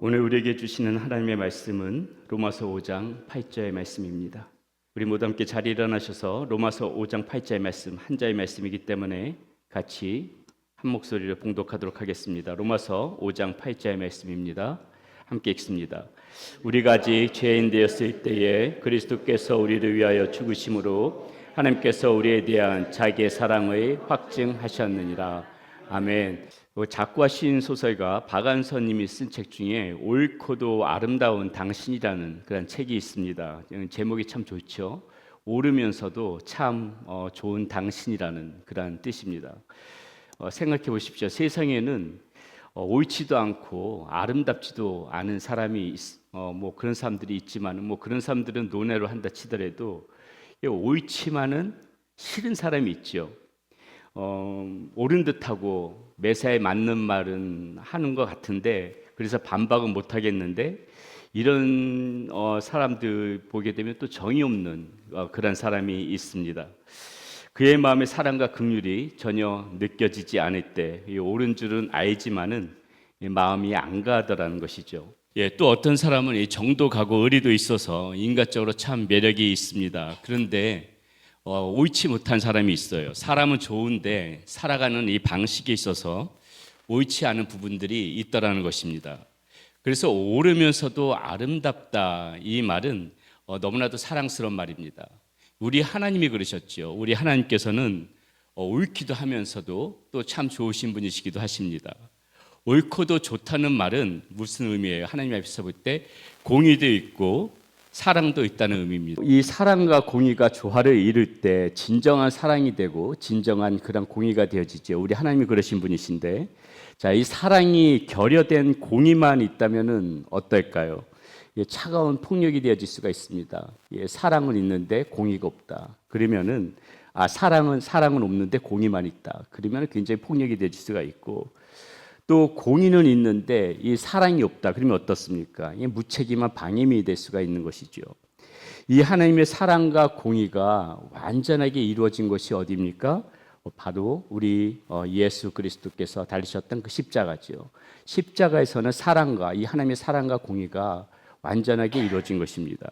오늘 우리에게 주시는 하나님의 말씀은 로마서 5장 8절의 말씀입니다. 우리 모두 함께 자리 일어나셔서 로마서 5장 8절의 말씀, 한자의 말씀이기 때문에 같이 한 목소리로 봉독하도록 하겠습니다. 로마서 5장 8절의 말씀입니다. 함께 읽습니다. 우리가 아직 죄인 되었을 때에 그리스도께서 우리를 위하여 죽으심으로 하나님께서 우리에 대한 자기의 사랑을 확증하셨느니라. 아멘. 작고 하신 소설가 박안서님이 쓴 책 중에 옳고도 아름다운 당신이라는 그런 책이 있습니다. 제목이 참 좋죠. 옳으면서도 참 좋은 당신이라는 그런 뜻입니다. 생각해 보십시오. 세상에는 옳지도 않고 아름답지도 않은 사람이 뭐 그런 사람들이 있지만 뭐 그런 사람들은 논외로 한다 치더라도 옳지만은 싫은 사람이 있죠. 옳은 듯하고 매사에 맞는 말은 하는 것 같은데 그래서 반박은 못 하겠는데 이런 사람들 보게 되면 또 정이 없는 그런 사람이 있습니다. 그의 마음에 사랑과 긍휼이 전혀 느껴지지 않을 때 옳은 줄은 알지만은 마음이 안 가더라는 것이죠. 또 어떤 사람은 이 정도 가고 의리도 있어서 인간적으로 참 매력이 있습니다. 그런데 옳지 못한 사람이 있어요. 사람은 좋은데 살아가는 이 방식에 있어서 옳지 않은 부분들이 있다라는 것입니다. 그래서 옳으면서도 아름답다, 이 말은 너무나도 사랑스러운 말입니다. 우리 하나님이 그러셨죠. 우리 하나님께서는 옳기도 하면서도 또 참 좋으신 분이시기도 하십니다. 옳고도 좋다는 말은 무슨 의미예요? 하나님 앞에서 볼 때 공의도 있고 사랑도 있다는 의미입니다. 이 사랑과 공의가 조화를 이룰 때 진정한 사랑이 되고 진정한 그런 공의가 되어지죠. 우리 하나님이 그러신 분이신데, 자, 이 사랑이 결여된 공의만 있다면은 어떨까요? 차가운 폭력이 되어질 수가 있습니다. 사랑은 있는데 공의가 없다. 그러면은 사랑은 없는데 공의만 있다. 그러면 굉장히 폭력이 되어질 수가 있고, 또 공의는 있는데 이 사랑이 없다. 그러면 어떻습니까? 무책임한 방임이 될 수가 있는 것이죠. 이 하나님의 사랑과 공의가 완전하게 이루어진 것이 어디입니까? 바로 우리 예수 그리스도께서 달리셨던 그 십자가죠. 십자가에서는 사랑과 이 하나님의 사랑과 공의가 완전하게 이루어진 것입니다.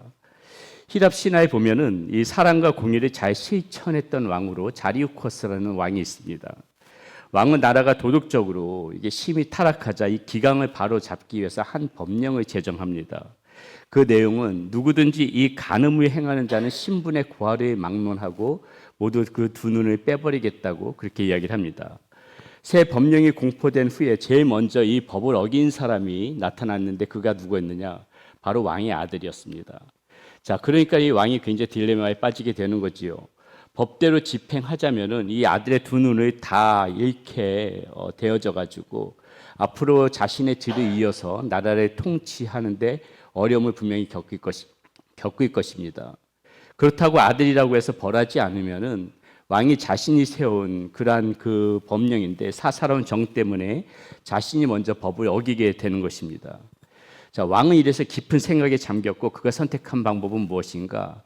히랍 신화에 보면은 이 사랑과 공의를 잘 실천했던 왕으로 자리우코스라는 왕이 있습니다. 왕은 나라가 도덕적으로 이게 심히 타락하자 이 기강을 바로 잡기 위해서 한 법령을 제정합니다. 그 내용은 누구든지 이 간음을 행하는 자는 신분의 고하를 막론하고 모두 그 두 눈을 빼버리겠다고 그렇게 이야기를 합니다. 새 법령이 공포된 후에 제일 먼저 이 법을 어긴 사람이 나타났는데 그가 누구였느냐? 바로 왕의 아들이었습니다. 자, 그러니까 이 왕이 굉장히 딜레마에 빠지게 되는 거지요. 법대로 집행하자면은 이 아들의 두 눈을 다 잃게 되어져 가지고 앞으로 자신의 뒤를 이어서 나라를 통치하는데 어려움을 분명히 겪을 것입니다. 그렇다고 아들이라고 해서 벌하지 않으면은 왕이 자신이 세운 그러한 그 법령인데 사사로운 정 때문에 자신이 먼저 법을 어기게 되는 것입니다. 자, 왕은 이래서 깊은 생각에 잠겼고 그가 선택한 방법은 무엇인가?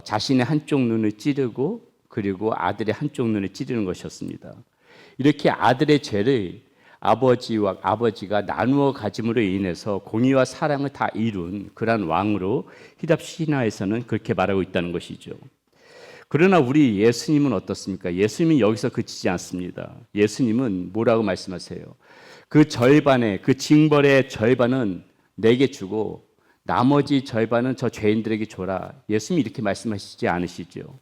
자신의 한쪽 눈을 찌르고 그리고 아들의 한쪽 눈을 찌르는 것이었습니다. 이렇게 아들의 죄를 아버지가 나누어 가짐으로 인해서 공의와 사랑을 다 이룬 그러한 왕으로 히랍 신화에서는 그렇게 말하고 있다는 것이죠. 그러나 우리 예수님은 어떻습니까? 예수님은 여기서 그치지 않습니다. 예수님은 뭐라고 말씀하세요? 그 절반의 그 징벌의 절반은 내게 주고 나머지 절반은 저 죄인들에게 줘라. 예수님이 이렇게 말씀하시지 않으시죠.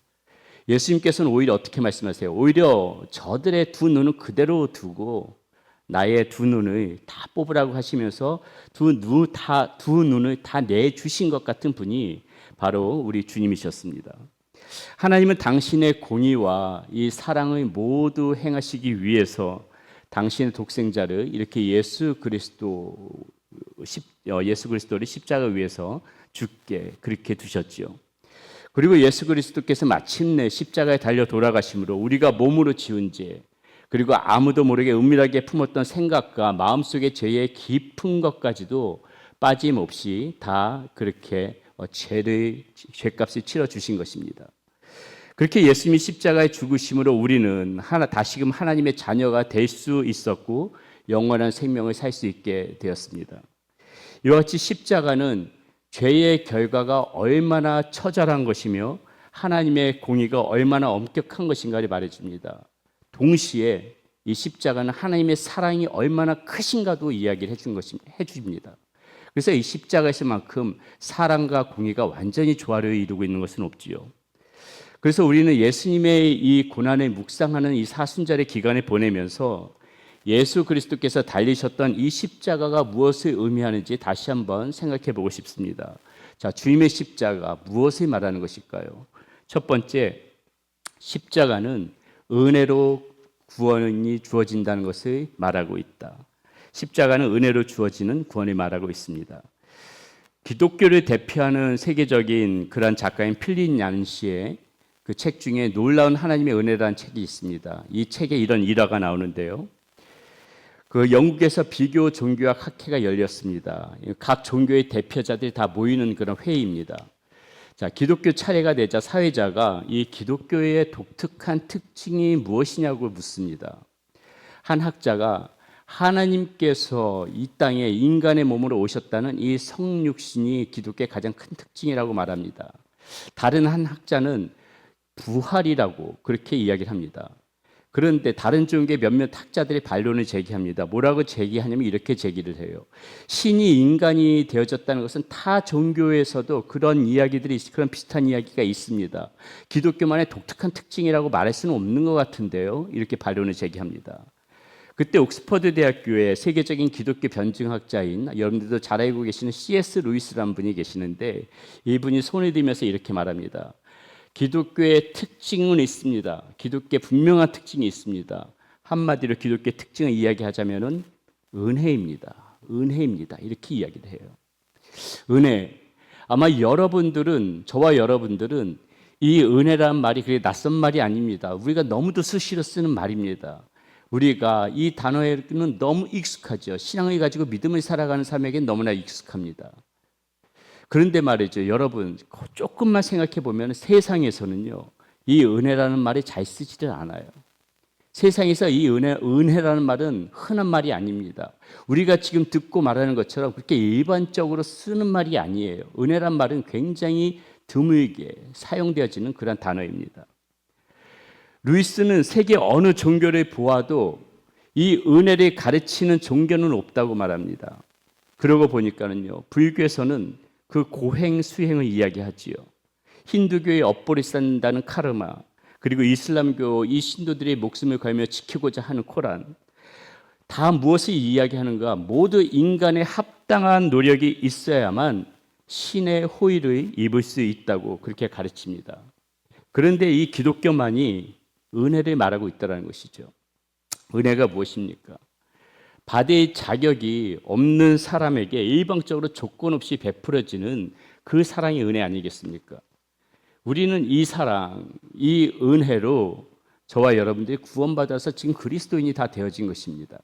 예수님께서는 오히려 어떻게 말씀하세요? 오히려 저들의 두 눈은 그대로 두고 나의 두 눈을 다 뽑으라고 하시면서 두 눈을 다 내주신 것 같은 분이 바로 우리 주님이셨습니다. 하나님은 당신의 공의와 이 사랑을 모두 행하시기 위해서 당신의 독생자를 이렇게 예수 그리스도를 십자가 위에서 죽게 그렇게 두셨지요. 그리고 예수 그리스도께서 마침내 십자가에 달려 돌아가심으로 우리가 몸으로 지은 죄 그리고 아무도 모르게 은밀하게 품었던 생각과 마음속의 죄의 깊은 것까지도 빠짐없이 다 그렇게 죄값을 치러주신 것입니다. 그렇게 예수님이 십자가에 죽으심으로 우리는 다시금 하나님의 자녀가 될 수 있었고 영원한 생명을 살 수 있게 되었습니다. 이와 같이 십자가는 죄의 결과가 얼마나 처절한 것이며 하나님의 공의가 얼마나 엄격한 것인가를 말해줍니다. 동시에 이 십자가는 하나님의 사랑이 얼마나 크신가도 이야기를 해줍니다. 그래서 이 십자가에서만큼 사랑과 공의가 완전히 조화를 이루고 있는 것은 없지요. 그래서 우리는 예수님의 이 고난을 묵상하는 이 사순절의 기간을 보내면서 예수 그리스도께서 달리셨던 이 십자가가 무엇을 의미하는지 다시 한번 생각해 보고 싶습니다. 자, 주님의 십자가 무엇을 말하는 것일까요? 첫 번째, 십자가는 은혜로 구원이 주어진다는 것을 말하고 있다. 십자가는 은혜로 주어지는 구원을 말하고 있습니다. 기독교를 대표하는 세계적인 그런 작가인 필립 얀시의 그 책 중에 놀라운 하나님의 은혜라는 책이 있습니다. 이 책에 이런 일화가 나오는데요. 그 영국에서 비교 종교학 학회가 열렸습니다. 각 종교의 대표자들이 다 모이는 그런 회의입니다. 자, 기독교 차례가 되자 사회자가 이 기독교의 독특한 특징이 무엇이냐고 묻습니다. 한 학자가 하나님께서 이 땅에 인간의 몸으로 오셨다는 이 성육신이 기독교의 가장 큰 특징이라고 말합니다. 다른 한 학자는 부활이라고 그렇게 이야기를 합니다. 그런데 다른 종교의 몇몇 학자들이 반론을 제기합니다. 뭐라고 제기하냐면 이렇게 제기를 해요. 신이 인간이 되어졌다는 것은 타 종교에서도 그런 이야기들이, 그런 비슷한 이야기가 있습니다. 기독교만의 독특한 특징이라고 말할 수는 없는 것 같은데요. 이렇게 반론을 제기합니다. 그때 옥스퍼드 대학교의 세계적인 기독교 변증학자인, 여러분들도 잘 알고 계시는 C.S. 루이스라는 분이 계시는데, 이분이 손을 들면서 이렇게 말합니다. 기독교의 특징은 있습니다. 기독교의 분명한 특징이 있습니다. 한마디로 기독교의 특징을 이야기하자면은 은혜입니다. 은혜입니다. 이렇게 이야기를 해요. 은혜. 아마 여러분들은, 저와 여러분들은 이 은혜라는 말이 그렇게 낯선 말이 아닙니다. 우리가 너무도 수시로 쓰는 말입니다. 우리가 이 단어에는 너무 익숙하죠. 신앙을 가지고 믿음을 살아가는 사람에게는 너무나 익숙합니다. 그런데 말이죠, 여러분, 조금만 생각해 보면 세상에서는요, 이 은혜라는 말이 잘 쓰지를 않아요. 세상에서 이 은혜라는 말은 흔한 말이 아닙니다. 우리가 지금 듣고 말하는 것처럼 그렇게 일반적으로 쓰는 말이 아니에요. 은혜란 말은 굉장히 드물게 사용되어지는 그런 단어입니다. 루이스는 세계 어느 종교를 보아도 이 은혜를 가르치는 종교는 없다고 말합니다. 그러고 보니까는요, 불교에서는 그 고행 수행을 이야기하지요. 힌두교의 업보를 쌓는다는 카르마, 그리고 이슬람교 이 신도들의 목숨을 걸며 지키고자 하는 코란, 다 무엇을 이야기하는가? 모두 인간의 합당한 노력이 있어야만 신의 호의를 입을 수 있다고 그렇게 가르칩니다. 그런데 이 기독교만이 은혜를 말하고 있다는 것이죠. 은혜가 무엇입니까? 받을 자격이 없는 사람에게 일방적으로 조건 없이 베풀어지는 그 사랑이 은혜 아니겠습니까? 우리는 이 사랑, 이 은혜로 저와 여러분들이 구원받아서 지금 그리스도인이 다 되어진 것입니다.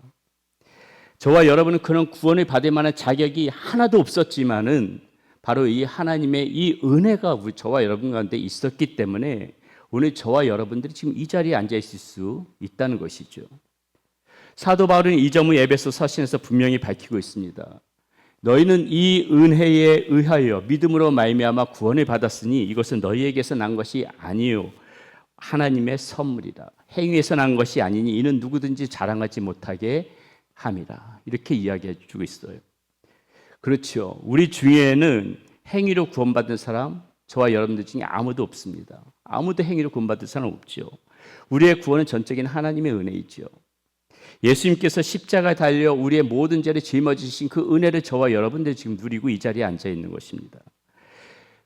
저와 여러분은 그런 구원을 받을 만한 자격이 하나도 없었지만은 바로 이 하나님의 이 은혜가 저와 여러분 가운데 있었기 때문에 오늘 저와 여러분들이 지금 이 자리에 앉아 있을 수 있다는 것이죠. 사도 바울은 이 점을 에베소 서신에서 분명히 밝히고 있습니다. 너희는 이 은혜에 의하여 믿음으로 말미암아 구원을 받았으니 이것은 너희에게서 난 것이 아니요 하나님의 선물이라. 행위에서 난 것이 아니니 이는 누구든지 자랑하지 못하게 함이라. 이렇게 이야기해 주고 있어요. 그렇죠. 우리 중에는 행위로 구원받은 사람, 저와 여러분들 중에 아무도 없습니다. 아무도 행위로 구원받은 사람 없죠. 우리의 구원은 전적인 하나님의 은혜이죠. 예수님께서 십자가에 달려 우리의 모든 죄를 짊어지신 그 은혜를 저와 여러분들이 지금 누리고 이 자리에 앉아 있는 것입니다.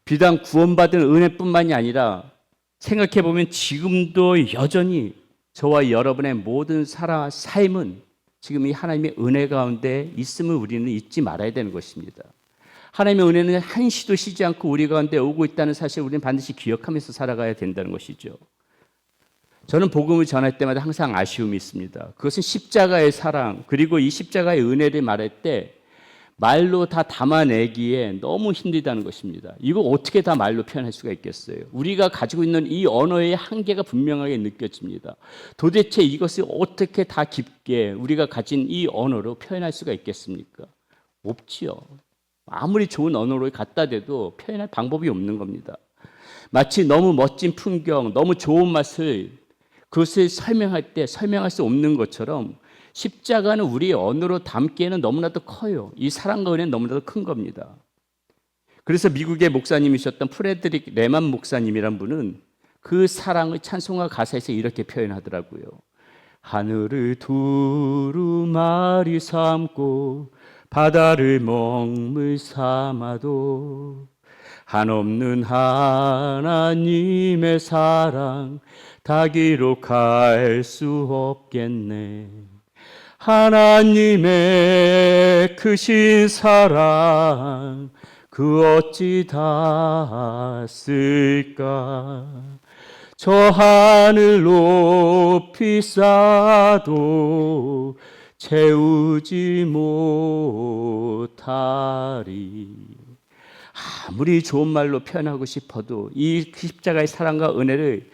비단 구원받은 은혜뿐만이 아니라 생각해 보면 지금도 여전히 저와 여러분의 모든 삶은 지금 이 하나님의 은혜 가운데 있음을 우리는 잊지 말아야 되는 것입니다. 하나님의 은혜는 한시도 쉬지 않고 우리 가운데 오고 있다는 사실을 우리는 반드시 기억하면서 살아가야 된다는 것이죠. 저는 복음을 전할 때마다 항상 아쉬움이 있습니다. 그것은 십자가의 사랑, 그리고 이 십자가의 은혜를 말할 때 말로 다 담아내기에 너무 힘들다는 것입니다. 이거 어떻게 다 말로 표현할 수가 있겠어요? 우리가 가지고 있는 이 언어의 한계가 분명하게 느껴집니다. 도대체 이것을 어떻게 다 깊게 우리가 가진 이 언어로 표현할 수가 있겠습니까? 없지요. 아무리 좋은 언어로 갖다 대도 표현할 방법이 없는 겁니다. 마치 너무 멋진 풍경, 너무 좋은 맛을 그것을 설명할 때 설명할 수 없는 것처럼 십자가는 우리의 언어로 담기에는 너무나도 커요. 이 사랑과 은혜는 너무나도 큰 겁니다. 그래서 미국의 목사님이셨던 프레드릭 레만 목사님이란 분은 그 사랑을 찬송가 가사에서 이렇게 표현하더라고요. 하늘을 두루마리 삼고 바다를 먹물 삼아도 한없는 하나님의 사랑 다 기록할 수 없겠네. 하나님의 크신 사랑 그 어찌 닿았을까. 저 하늘 높이 쌓아도 채우지 못하리. 아무리 좋은 말로 표현하고 싶어도 이 십자가의 사랑과 은혜를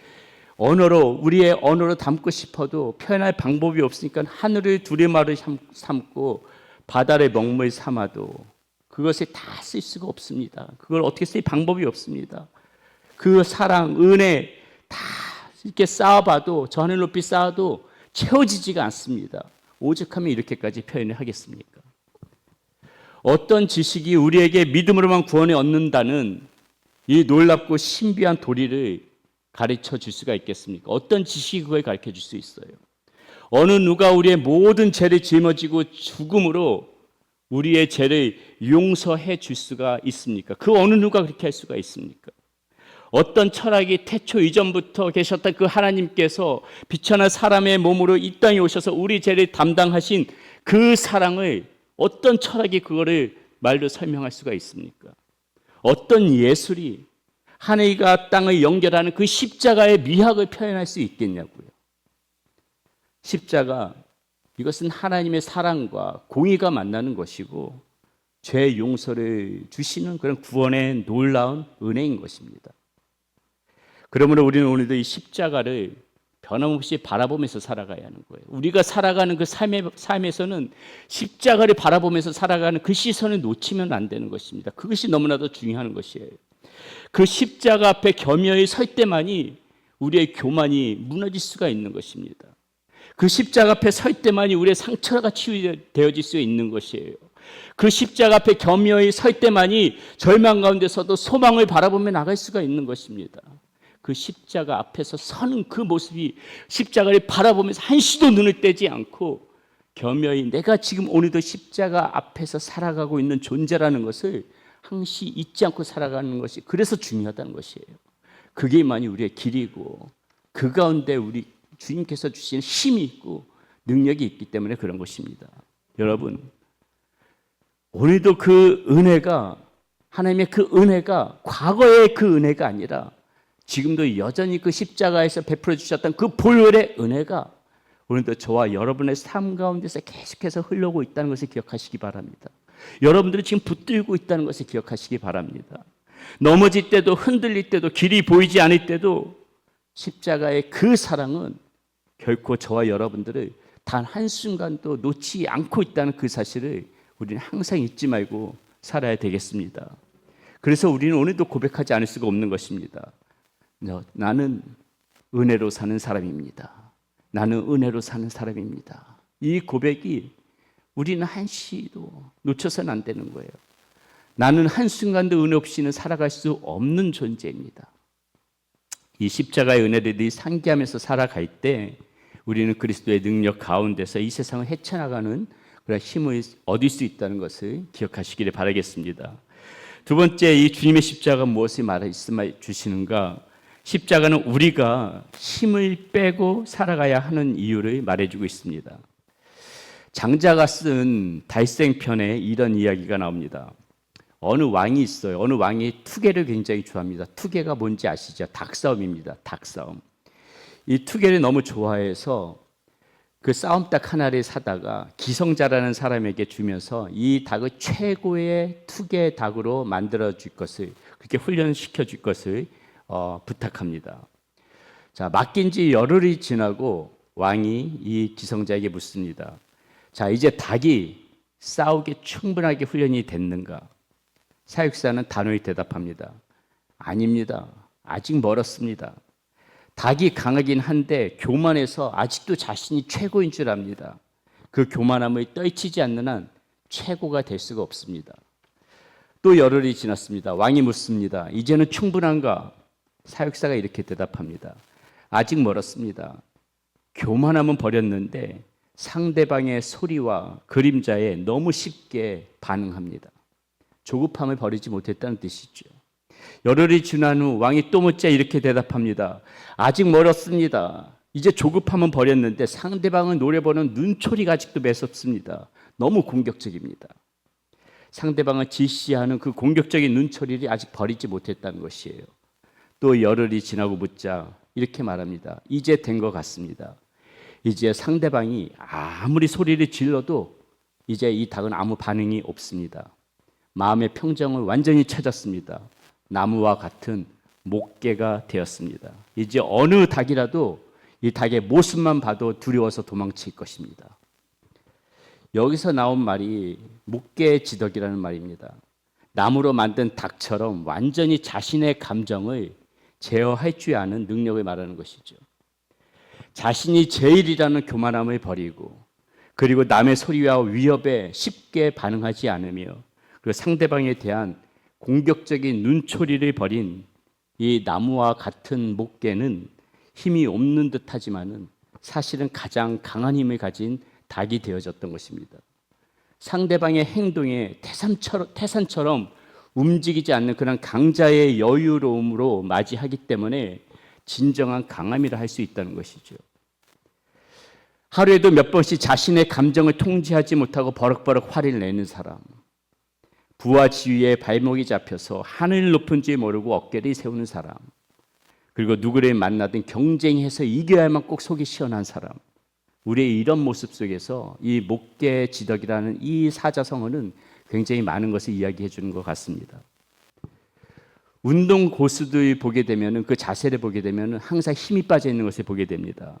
언어로 우리의 언어로 담고 싶어도 표현할 방법이 없으니까 하늘을 두루마리 삼고 바다를 먹물 삼아도 그것을 다 쓸 수가 없습니다. 그걸 어떻게 쓸 방법이 없습니다. 그 사랑, 은혜 다 이렇게 쌓아봐도 저 하늘 높이 쌓아도 채워지지가 않습니다. 오죽하면 이렇게까지 표현을 하겠습니까? 어떤 지식이 우리에게 믿음으로만 구원을 얻는다는 이 놀랍고 신비한 도리를 가르쳐 줄 수가 있겠습니까? 어떤 지식이 그걸 가르쳐 줄 수 있어요? 어느 누가 우리의 모든 죄를 짊어지고 죽음으로 우리의 죄를 용서해 줄 수가 있습니까? 그 어느 누가 그렇게 할 수가 있습니까? 어떤 철학이 태초 이전부터 계셨던 그 하나님께서 비천한 사람의 몸으로 이 땅에 오셔서 우리 죄를 담당하신 그 사랑을 어떤 철학이 그거를 말로 설명할 수가 있습니까? 어떤 예술이 하늘과 땅을 연결하는 그 십자가의 미학을 표현할 수 있겠냐고요. 십자가, 이것은 하나님의 사랑과 공의가 만나는 것이고 죄 용서를 주시는 그런 구원의 놀라운 은혜인 것입니다. 그러므로 우리는 오늘도 이 십자가를 변함없이 바라보면서 살아가야 하는 거예요. 우리가 살아가는 그 삶에서는 십자가를 바라보면서 살아가는 그 시선을 놓치면 안 되는 것입니다. 그것이 너무나도 중요한 것이에요. 그 십자가 앞에 겸허히 설 때만이 우리의 교만이 무너질 수가 있는 것입니다. 그 십자가 앞에 설 때만이 우리의 상처가 치유되어질 수 있는 것이에요. 그 십자가 앞에 겸허히 설 때만이 절망 가운데서도 소망을 바라보며 나갈 수가 있는 것입니다. 그 십자가 앞에서 서는 그 모습이 십자가를 바라보면서 한시도 눈을 떼지 않고 겸허히 내가 지금 오늘도 십자가 앞에서 살아가고 있는 존재라는 것을 항시 잊지 않고 살아가는 것이 그래서 중요하다는 것이에요. 그게만이 우리의 길이고 그 가운데 우리 주님께서 주신 힘이 있고 능력이 있기 때문에 그런 것입니다. 여러분, 오늘도 그 은혜가 하나님의 그 은혜가 과거의 그 은혜가 아니라 지금도 여전히 그 십자가에서 베풀어 주셨던 그 보혈의 은혜가 오늘도 저와 여러분의 삶 가운데서 계속해서 흘러오고 있다는 것을 기억하시기 바랍니다. 여러분들이 지금 붙들고 있다는 것을 기억하시기 바랍니다. 넘어질 때도 흔들릴 때도 길이 보이지 않을 때도 십자가의 그 사랑은 결코 저와 여러분들을 단 한순간도 놓지 않고 있다는 그 사실을 우리는 항상 잊지 말고 살아야 되겠습니다. 그래서 우리는 오늘도 고백하지 않을 수가 없는 것입니다. 나는 은혜로 사는 사람입니다. 나는 은혜로 사는 사람입니다. 이 고백이 우리는 한시도 놓쳐서는 안 되는 거예요. 나는 한순간도 은혜 없이는 살아갈 수 없는 존재입니다. 이 십자가의 은혜를 늘 상기하면서 살아갈 때 우리는 그리스도의 능력 가운데서 이 세상을 헤쳐나가는 그런 힘을 얻을 수 있다는 것을 기억하시기를 바라겠습니다. 두 번째, 이 주님의 십자가가 무엇을 말씀해 주시는가? 십자가는 우리가 힘을 빼고 살아가야 하는 이유를 말해주고 있습니다. 장자가 쓴 달생편에 이런 이야기가 나옵니다. 어느 왕이 있어요. 어느 왕이 투개를 굉장히 좋아합니다. 투개가 뭔지 아시죠? 닭싸움입니다. 닭싸움. 이 투개를 너무 좋아해서 그 싸움닭 하나를 사다가 기성자라는 사람에게 주면서 이 닭을 최고의 투개 닭으로 만들어 줄 것을, 그렇게 훈련시켜 줄 것을 부탁합니다. 자, 맡긴 지 열흘이 지나고 왕이 이 기성자에게 묻습니다. 자, 이제 닭이 싸우기 충분하게 훈련이 됐는가? 사육사는 단호히 대답합니다. 아닙니다. 아직 멀었습니다. 닭이 강하긴 한데 교만해서 아직도 자신이 최고인 줄 압니다. 그 교만함을 떨치지 않는 한 최고가 될 수가 없습니다. 또 열흘이 지났습니다. 왕이 묻습니다. 이제는 충분한가? 사육사가 이렇게 대답합니다. 아직 멀었습니다. 교만함은 버렸는데 상대방의 소리와 그림자에 너무 쉽게 반응합니다. 조급함을 버리지 못했다는 뜻이죠. 열흘이 지난 후 왕이 또 묻자 이렇게 대답합니다. 아직 멀었습니다. 이제 조급함은 버렸는데 상대방을 노려보는 눈초리가 아직도 매섭습니다. 너무 공격적입니다. 상대방을 질시하는 그 공격적인 눈초리를 아직 버리지 못했다는 것이에요. 또 열흘이 지나고 묻자 이렇게 말합니다. 이제 된 것 같습니다. 이제 상대방이 아무리 소리를 질러도 이제 이 닭은 아무 반응이 없습니다. 마음의 평정을 완전히 찾았습니다. 나무와 같은 목계가 되었습니다. 이제 어느 닭이라도 이 닭의 모습만 봐도 두려워서 도망칠 것입니다. 여기서 나온 말이 목계지덕이라는 말입니다. 나무로 만든 닭처럼 완전히 자신의 감정을 제어할 줄 아는 능력을 말하는 것이죠. 자신이 제일이라는 교만함을 버리고 그리고 남의 소리와 위협에 쉽게 반응하지 않으며 그 상대방에 대한 공격적인 눈초리를 버린 이 나무와 같은 목계는 힘이 없는 듯하지만은 사실은 가장 강한 힘을 가진 닭이 되어졌던 것입니다. 상대방의 행동에 태산처럼 움직이지 않는 그런 강자의 여유로움으로 맞이하기 때문에 진정한 강함이라 할 수 있다는 것이죠. 하루에도 몇 번씩 자신의 감정을 통제하지 못하고 버럭버럭 화를 내는 사람, 부와 지위에 발목이 잡혀서 하늘 높은 줄 모르고 어깨를 세우는 사람, 그리고 누구를 만나든 경쟁해서 이겨야만 꼭 속이 시원한 사람, 우리의 이런 모습 속에서 이 목계지덕이라는 이 사자성어는 굉장히 많은 것을 이야기해 주는 것 같습니다. 운동 고수들 보게 되면 그 자세를 보게 되면 항상 힘이 빠져 있는 것을 보게 됩니다.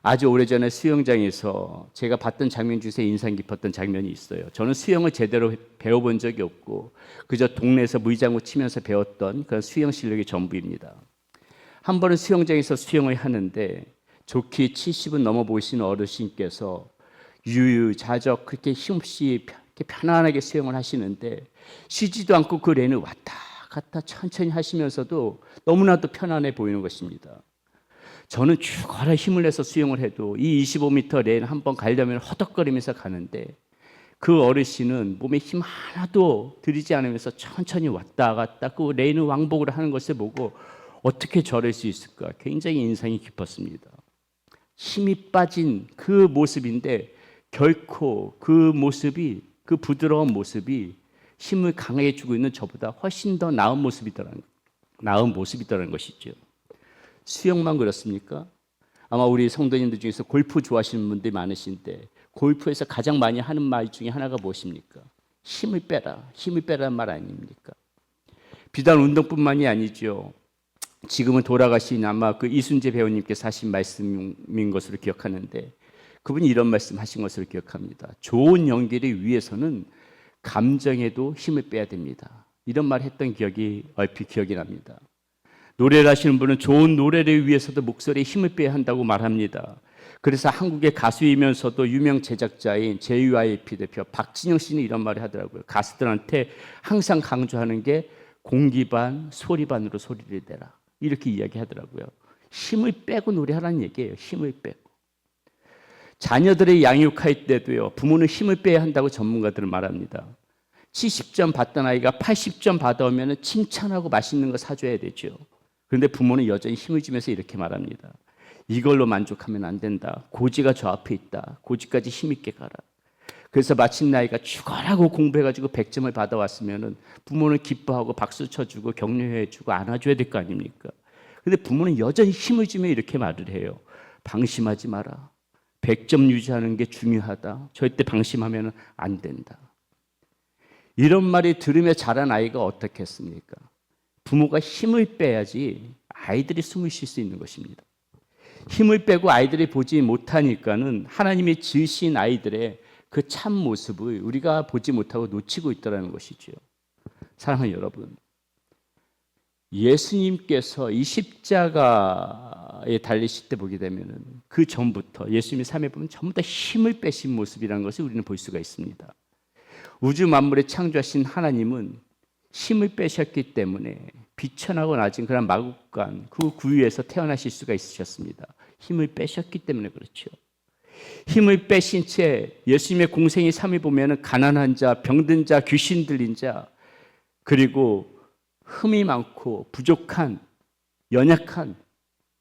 아주 오래전에 수영장에서 제가 봤던 장면 중에서 인상 깊었던 장면이 있어요. 저는 수영을 제대로 배워본 적이 없고 그저 동네에서 물장구 치면서 배웠던 그런 수영 실력이 전부입니다. 한 번은 수영장에서 수영을 하는데 좋게 70은 넘어 보이시는 어르신께서 유유자적 그렇게 힘없이 이렇게 편안하게 수영을 하시는데 쉬지도 않고 그 랜을 왔다 갔다 천천히 하시면서도 너무나도 편안해 보이는 것입니다. 저는 죽어라 힘을 내서 수영을 해도 이 25m 랜 한번 가려면 허덕거리면서 가는데 그 어르신은 몸에 힘 하나도 들이지 않으면서 천천히 왔다 갔다 그 랜을 왕복을 하는 것을 보고 어떻게 저럴 수 있을까 굉장히 인상이 깊었습니다. 힘이 빠진 그 모습인데 결코 그 모습이 그 부드러운 모습이 힘을 강하게 주고 있는 저보다 훨씬 더 나은 모습이더라는 것이죠. 수영만 그렇습니까? 아마 우리 성도님들 중에서 골프 좋아하시는 분들이 많으신데 골프에서 가장 많이 하는 말 중에 하나가 무엇입니까? 힘을 빼라, 힘을 빼라는 말 아닙니까? 비단 운동뿐만이 아니죠. 지금은 돌아가신 아마 그 이순재 배우님께서 하신 말씀인 것으로 기억하는데 그분이 이런 말씀하신 것으로 기억합니다. 좋은 연기를 위해서는 감정에도 힘을 빼야 됩니다. 이런 말 했던 기억이 얼핏 기억이 납니다. 노래를 하시는 분은 좋은 노래를 위해서도 목소리에 힘을 빼야 한다고 말합니다. 그래서 한국의 가수이면서도 유명 제작자인 JYP 대표 박진영 씨는 이런 말을 하더라고요. 가수들한테 항상 강조하는 게 공기 반, 소리 반으로 소리를 내라. 이렇게 이야기하더라고요. 힘을 빼고 노래하라는 얘기예요. 힘을 빼고. 자녀들을 양육할 때도요. 부모는 힘을 빼야 한다고 전문가들은 말합니다. 70점 받던 아이가 80점 받아오면 칭찬하고 맛있는 거 사줘야 되죠. 그런데 부모는 여전히 힘을 주면서 이렇게 말합니다. 이걸로 만족하면 안 된다. 고지가 저 앞에 있다. 고지까지 힘있게 가라. 그래서 마침내 아이가 죽어라고 공부해가지고 100점을 받아왔으면 부모는 기뻐하고 박수 쳐주고 격려해주고 안아줘야 될 거 아닙니까? 그런데 부모는 여전히 힘을 주며 이렇게 말을 해요. 방심하지 마라. 100점 유지하는 게 중요하다. 절대 방심하면 안 된다. 이런 말이 들으며 자란 아이가 어떻겠습니까? 부모가 힘을 빼야지 아이들이 숨을 쉴 수 있는 것입니다. 힘을 빼고 아이들이 보지 못하니까는 하나님이 지으신 아이들의 그 참 모습을 우리가 보지 못하고 놓치고 있다는 것이죠. 사랑하는 여러분, 예수님께서 이 십자가에 달리실 때 보게 되면은 그 전부터 예수님의 삶에 보면 전부 다 힘을 빼신 모습이라는 것을 우리는 볼 수가 있습니다. 우주 만물을 창조하신 하나님은 힘을 빼셨기 때문에 비천하고 낮은 그런 마국간 그 구유에서 태어나실 수가 있으셨습니다. 힘을 빼셨기 때문에 그렇죠. 힘을 빼신 채 예수님의 공생의 삶을 보면 가난한 자, 병든 자, 귀신 들린 자, 그리고 흠이 많고 부족한, 연약한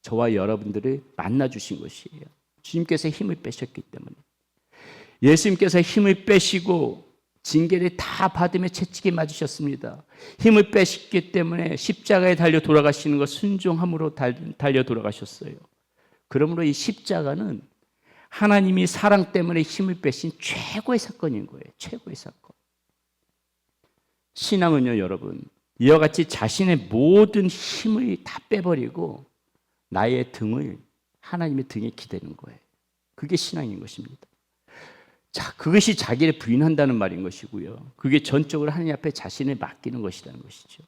저와 여러분들을 만나주신 것이에요. 주님께서 힘을 빼셨기 때문에. 예수님께서 힘을 빼시고 징계를 다 받으며 채찍에 맞으셨습니다. 힘을 빼셨기 때문에 십자가에 달려 돌아가시는 것 순종함으로 달려 돌아가셨어요. 그러므로 이 십자가는 하나님이 사랑 때문에 힘을 빼신 최고의 사건인 거예요. 최고의 사건. 신앙은요, 여러분, 이와 같이 자신의 모든 힘을 다 빼버리고 나의 등을 하나님의 등에 기대는 거예요. 그게 신앙인 것입니다. 자, 그것이 자기를 부인한다는 말인 것이고요. 그게 전적으로 하나님 앞에 자신을 맡기는 것이라는 것이죠.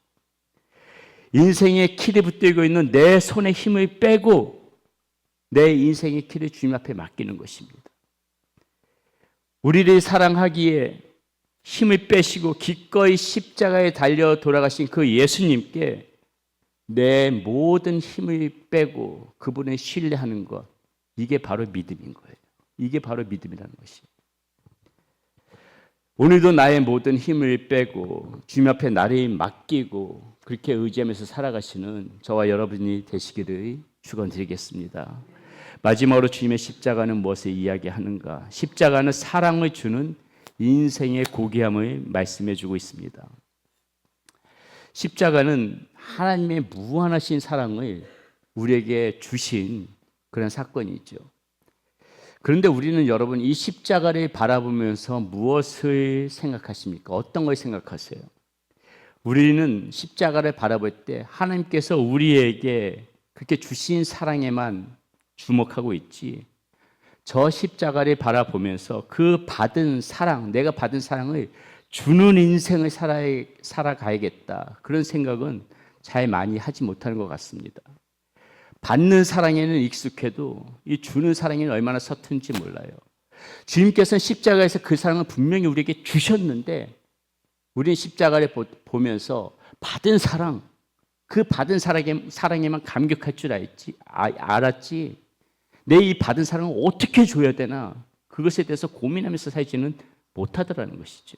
인생의 키를 붙들고 있는 내 손에 힘을 빼고 내 인생의 키를 주님 앞에 맡기는 것입니다. 우리를 사랑하기에 힘을 빼시고 기꺼이 십자가에 달려 돌아가신 그 예수님께 내 모든 힘을 빼고 그분을 신뢰하는 것, 이게 바로 믿음인 거예요. 이게 바로 믿음이라는 것이에요. 오늘도 나의 모든 힘을 빼고 주님 앞에 나를 맡기고 그렇게 의지하면서 살아가시는 저와 여러분이 되시기를 축원드리겠습니다. 마지막으로 주님의 십자가는 무엇을 이야기하는가? 십자가는 사랑을 주는 인생의 고귀함을 말씀해 주고 있습니다. 십자가는 하나님의 무한하신 사랑을 우리에게 주신 그런 사건이죠. 그런데 우리는 여러분 이 십자가를 바라보면서 무엇을 생각하십니까? 어떤 걸 생각하세요? 우리는 십자가를 바라볼 때 하나님께서 우리에게 그렇게 주신 사랑에만 주목하고 있지, 저 십자가를 바라보면서 그 받은 사랑, 내가 받은 사랑을 주는 인생을 살아가야겠다, 그런 생각은 잘 많이 하지 못하는 것 같습니다. 받는 사랑에는 익숙해도 이 주는 사랑에는 얼마나 서툰지 몰라요. 주님께서는 십자가에서 그 사랑을 분명히 우리에게 주셨는데 우리는 십자가를 보면서 받은 사랑, 그 받은 사랑에만 감격할 줄 알았지 내 이 받은 사랑을 어떻게 줘야 되나, 그것에 대해서 고민하면서 살지는 못하더라는 것이죠.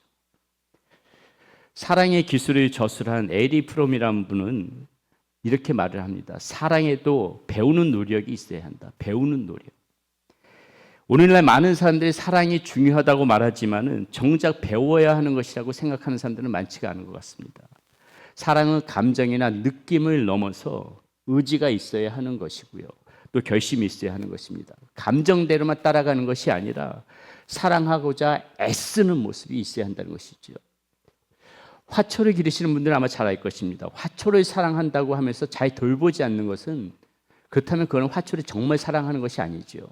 사랑의 기술을 저술한 에리 프롬이라는 분은 이렇게 말을 합니다. 사랑에도 배우는 노력이 있어야 한다. 배우는 노력. 오늘날 많은 사람들이 사랑이 중요하다고 말하지만은 정작 배워야 하는 것이라고 생각하는 사람들은 많지가 않은 것 같습니다. 사랑은 감정이나 느낌을 넘어서 의지가 있어야 하는 것이고요. 또 결심이 있어야 하는 것입니다. 감정대로만 따라가는 것이 아니라 사랑하고자 애쓰는 모습이 있어야 한다는 것이죠. 화초를 기르시는 분들은 아마 잘 알 것입니다. 화초를 사랑한다고 하면서 잘 돌보지 않는 것은, 그렇다면 그건 화초를 정말 사랑하는 것이 아니죠.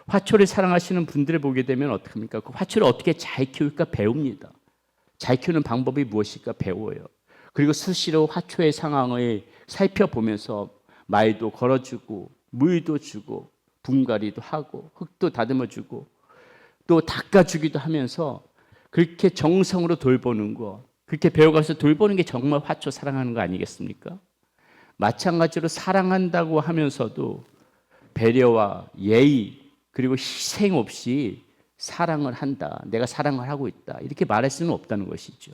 화초를 사랑하시는 분들을 보게 되면 어떡합니까? 그 화초를 어떻게 잘 키울까 배웁니다. 잘 키우는 방법이 무엇일까 배워요. 그리고 수시로 화초의 상황을 살펴보면서 말도 걸어주고 물도 주고 분갈이도 하고 흙도 다듬어주고 또 닦아주기도 하면서 그렇게 정성으로 돌보는 거, 그렇게 배워가서 돌보는 게 정말 화초 사랑하는 거 아니겠습니까? 마찬가지로 사랑한다고 하면서도 배려와 예의 그리고 희생 없이 사랑을 한다, 내가 사랑을 하고 있다, 이렇게 말할 수는 없다는 것이죠.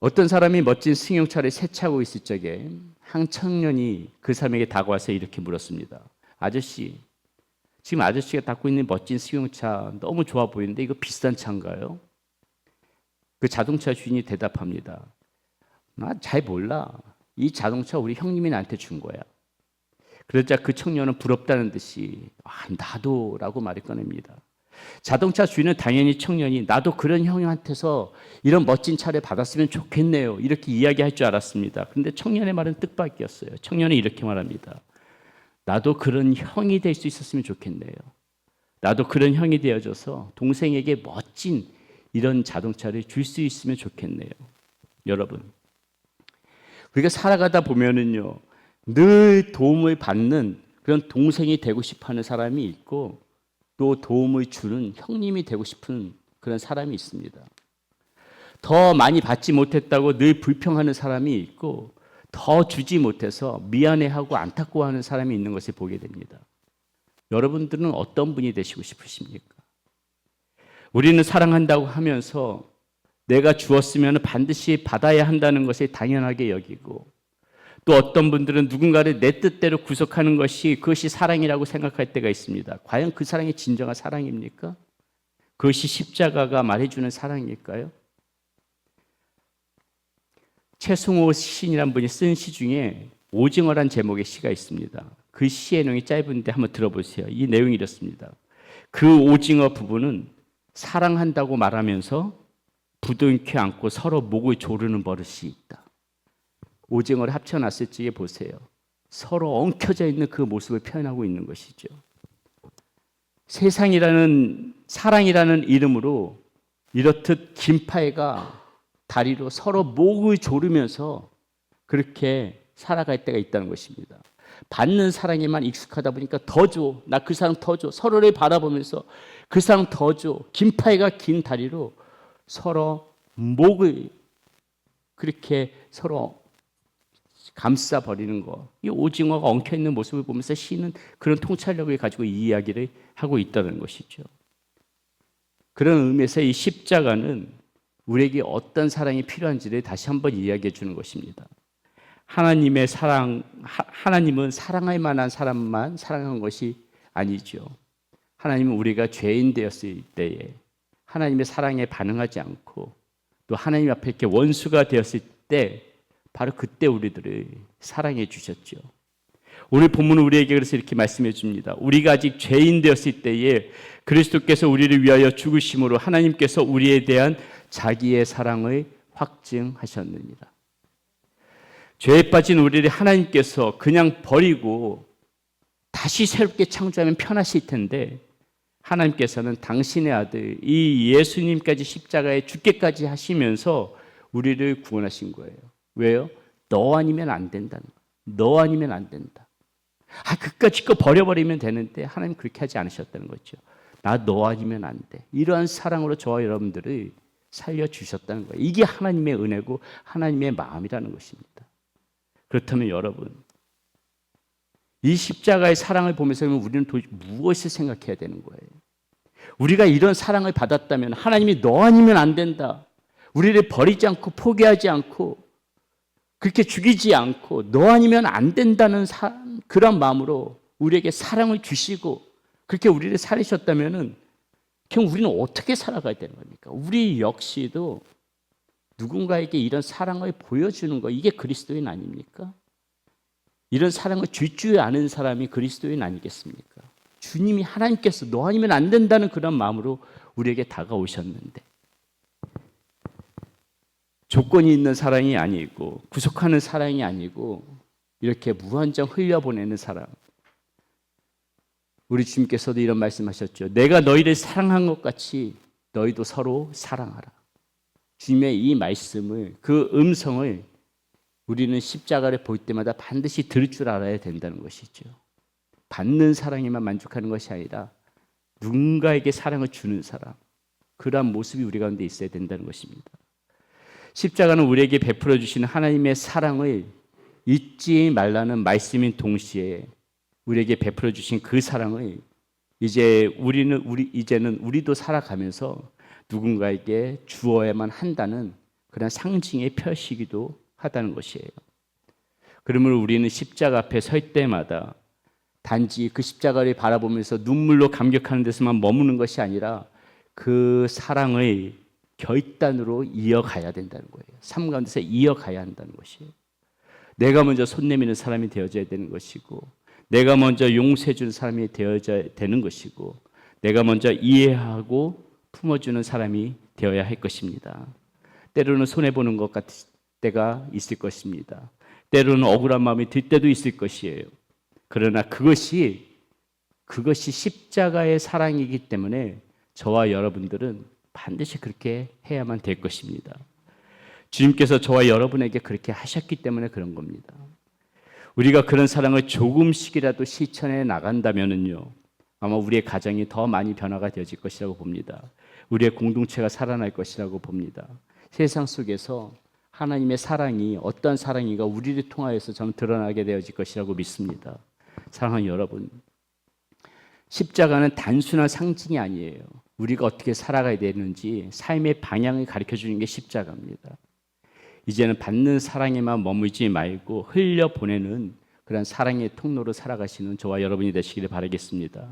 어떤 사람이 멋진 승용차를 세차하고 있을 적에 한 청년이 그 사람에게 다가와서 이렇게 물었습니다. 아저씨, 지금 아저씨가 갖고 있는 멋진 승용차 너무 좋아 보이는데 이거 비싼 차인가요? 그 자동차 주인이 대답합니다. 나 잘 몰라. 이 자동차 우리 형님이 나한테 준 거야. 그러자 그 청년은 부럽다는 듯이 나도 라고 말을 꺼냅니다. 자동차 주인은 당연히 청년이 나도 그런 형한테서 이런 멋진 차를 받았으면 좋겠네요, 이렇게 이야기할 줄 알았습니다. 그런데 청년의 말은 뜻밖이었어요. 청년은 이렇게 말합니다. 나도 그런 형이 될 수 있었으면 좋겠네요. 나도 그런 형이 되어져서 동생에게 멋진 이런 자동차를 줄 수 있으면 좋겠네요. 여러분, 우리가 살아가다 보면은요, 늘 도움을 받는 그런 동생이 되고 싶어하는 사람이 있고, 또 도움을 주는 형님이 되고 싶은 그런 사람이 있습니다. 더 많이 받지 못했다고 늘 불평하는 사람이 있고, 더 주지 못해서 미안해하고 안타까워하는 사람이 있는 것을 보게 됩니다. 여러분들은 어떤 분이 되시고 싶으십니까? 우리는 사랑한다고 하면서 내가 주었으면 반드시 받아야 한다는 것을 당연하게 여기고, 또 어떤 분들은 누군가를 내 뜻대로 구속하는 것이 그것이 사랑이라고 생각할 때가 있습니다. 과연 그 사랑이 진정한 사랑입니까? 그것이 십자가가 말해주는 사랑일까요? 최승호 시인이라는 분이 쓴 시 중에 오징어란 제목의 시가 있습니다. 그 시의 내용이 짧은데 한번 들어보세요. 이 내용이 이렇습니다. 그 오징어 부부는 사랑한다고 말하면서 부둥켜 안고 서로 목을 조르는 버릇이 있다. 오징어를 합쳐놨을 적에 보세요. 서로 엉켜져 있는 그 모습을 표현하고 있는 것이죠. 세상이라는, 사랑이라는 이름으로 이렇듯 긴팔과 다리로 서로 목을 조르면서 그렇게 살아갈 때가 있다는 것입니다. 받는 사랑에만 익숙하다 보니까 더 줘, 나 그 사람 더 줘, 서로를 바라보면서 그 사람 더 줘, 긴팔과 긴 다리로 서로 목을 그렇게 서로 감싸버리는 거, 이 오징어가 엉켜있는 모습을 보면서 시는 그런 통찰력을 가지고 이 이야기를 하고 있다는 것이죠. 그런 의미에서 이 십자가는 우리에게 어떤 사랑이 필요한지를 다시 한번 이야기해 주는 것입니다. 하나님의 사랑, 하나님은 사랑할 만한 사람만 사랑한 것이 아니죠. 하나님은 우리가 죄인 되었을 때에 하나님의 사랑에 반응하지 않고 또 하나님 앞에 이렇게 원수가 되었을 때 바로 그때 우리들을 사랑해 주셨죠. 오늘 본문은 우리에게 그래서 이렇게 말씀해 줍니다. 우리가 아직 죄인 되었을 때에 그리스도께서 우리를 위하여 죽으심으로 하나님께서 우리에 대한 자기의 사랑을 확증하셨느니라. 죄에 빠진 우리를 하나님께서 그냥 버리고 다시 새롭게 창조하면 편하실 텐데 하나님께서는 당신의 아들 이 예수님까지 십자가에 죽게까지 하시면서 우리를 구원하신 거예요. 왜요? 너 아니면 안 된다는 거예요. 너 아니면 안 된다. 그까짓 거 버려버리면 되는데 하나님 그렇게 하지 않으셨다는 거죠. 나 너 아니면 안 돼. 이러한 사랑으로 저와 여러분들을 살려주셨다는 거예요. 이게 하나님의 은혜고 하나님의 마음이라는 것입니다. 그렇다면 여러분, 이 십자가의 사랑을 보면서 우리는 도대체 무엇을 생각해야 되는 거예요? 우리가 이런 사랑을 받았다면 하나님이 너 아니면 안 된다. 우리를 버리지 않고 포기하지 않고 그렇게 죽이지 않고 너 아니면 안 된다는 그런 마음으로 우리에게 사랑을 주시고 그렇게 우리를 살리셨다면 그럼 우리는 어떻게 살아가야 되는 겁니까? 우리 역시도 누군가에게 이런 사랑을 보여주는 거, 이게 그리스도인 아닙니까? 이런 사랑을 줄 줄 아는 사람이 그리스도인 아니겠습니까? 주님이 하나님께서 너 아니면 안 된다는 그런 마음으로 우리에게 다가오셨는데 조건이 있는 사랑이 아니고 구속하는 사랑이 아니고 이렇게 무한정 흘려보내는 사랑. 우리 주님께서도 이런 말씀하셨죠. 내가 너희를 사랑한 것 같이 너희도 서로 사랑하라. 주님의 이 말씀을, 그 음성을 우리는 십자가를 볼 때마다 반드시 들을 줄 알아야 된다는 것이죠. 받는 사랑에만 만족하는 것이 아니라 누군가에게 사랑을 주는 사람, 그러한 모습이 우리 가운데 있어야 된다는 것입니다. 십자가는 우리에게 베풀어 주시는 하나님의 사랑을 잊지 말라는 말씀인 동시에 우리에게 베풀어 주신 그 사랑을 이제는 우리도 살아가면서 누군가에게 주어야만 한다는 그런 상징의 표시이기도 하다는 것이에요. 그러므로 우리는 십자가 앞에 설 때마다 단지 그 십자가를 바라보면서 눈물로 감격하는 데서만 머무는 것이 아니라 그 사랑을 결단으로 이어가야 된다는 거예요. 삶 가운데서 이어가야 한다는 것이에요. 내가 먼저 손 내미는 사람이 되어져야 되는 것이고, 내가 먼저 용서해 주는 사람이 되어져야 되는 것이고, 내가 먼저 이해하고 품어주는 사람이 되어야 할 것입니다. 때로는 손해보는 것 같을 때가 있을 것입니다. 때로는 억울한 마음이 들 때도 있을 것이에요. 그러나 그것이 십자가의 사랑이기 때문에 저와 여러분들은 반드시 그렇게 해야만 될 것입니다. 주님께서 저와 여러분에게 그렇게 하셨기 때문에 그런 겁니다. 우리가 그런 사랑을 조금씩이라도 실천해 나간다면은요, 아마 우리의 가정이 더 많이 변화가 되어질 것이라고 봅니다. 우리의 공동체가 살아날 것이라고 봅니다. 세상 속에서 하나님의 사랑이 어떤 사랑인가 우리를 통하여서 저는 드러나게 되어질 것이라고 믿습니다. 사랑하는 여러분, 십자가는 단순한 상징이 아니에요. 우리가 어떻게 살아가야 되는지 삶의 방향을 가르쳐 주는 게 십자가입니다. 이제는 받는 사랑에만 머물지 말고 흘려보내는 그런 사랑의 통로로 살아가시는 저와 여러분이 되시기를 바라겠습니다.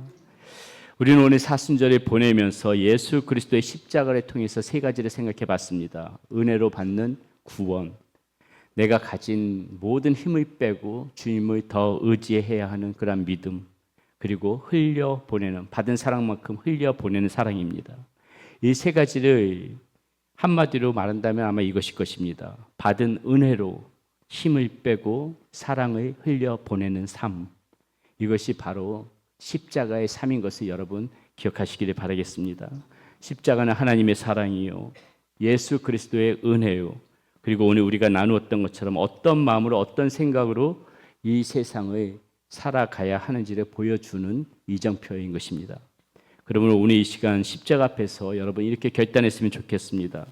우리는 오늘 사순절을 보내면서 예수 그리스도의 십자가를 통해서 세 가지를 생각해 봤습니다. 은혜로 받는 구원, 내가 가진 모든 힘을 빼고 주님을 더 의지해야 하는 그런 믿음, 그리고 흘려보내는, 받은 사랑만큼 흘려보내는 사랑입니다. 이 세 가지를 한마디로 말한다면 아마 이것일 것입니다. 받은 은혜로 힘을 빼고 사랑을 흘려보내는 삶. 이것이 바로 십자가의 삶인 것을 여러분 기억하시기를 바라겠습니다. 십자가는 하나님의 사랑이요, 예수 그리스도의 은혜요, 그리고 오늘 우리가 나누었던 것처럼 어떤 마음으로 어떤 생각으로 이 세상을 살아가야 하는지를 보여주는 이정표인 것입니다. 그러므로 오늘 이 시간 십자가 앞에서 여러분 이렇게 결단했으면 좋겠습니다.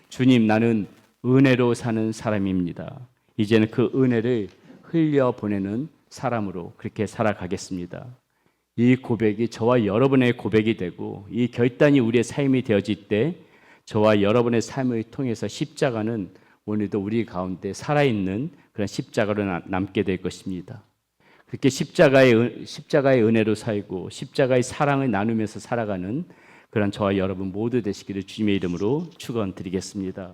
주님, 나는 은혜로 사는 사람입니다. 이제는 그 은혜를 흘려보내는 사람으로 그렇게 살아가겠습니다. 이 고백이 저와 여러분의 고백이 되고 이 결단이 우리의 삶이 되어질 때 저와 여러분의 삶을 통해서 십자가는 오늘도 우리 가운데 살아있는 그런 십자가로 남게 될 것입니다. 그렇게 십자가의 은혜로 살고 십자가의 사랑을 나누면서 살아가는 그런 저와 여러분 모두 되시기를 주님의 이름으로 축원드리겠습니다.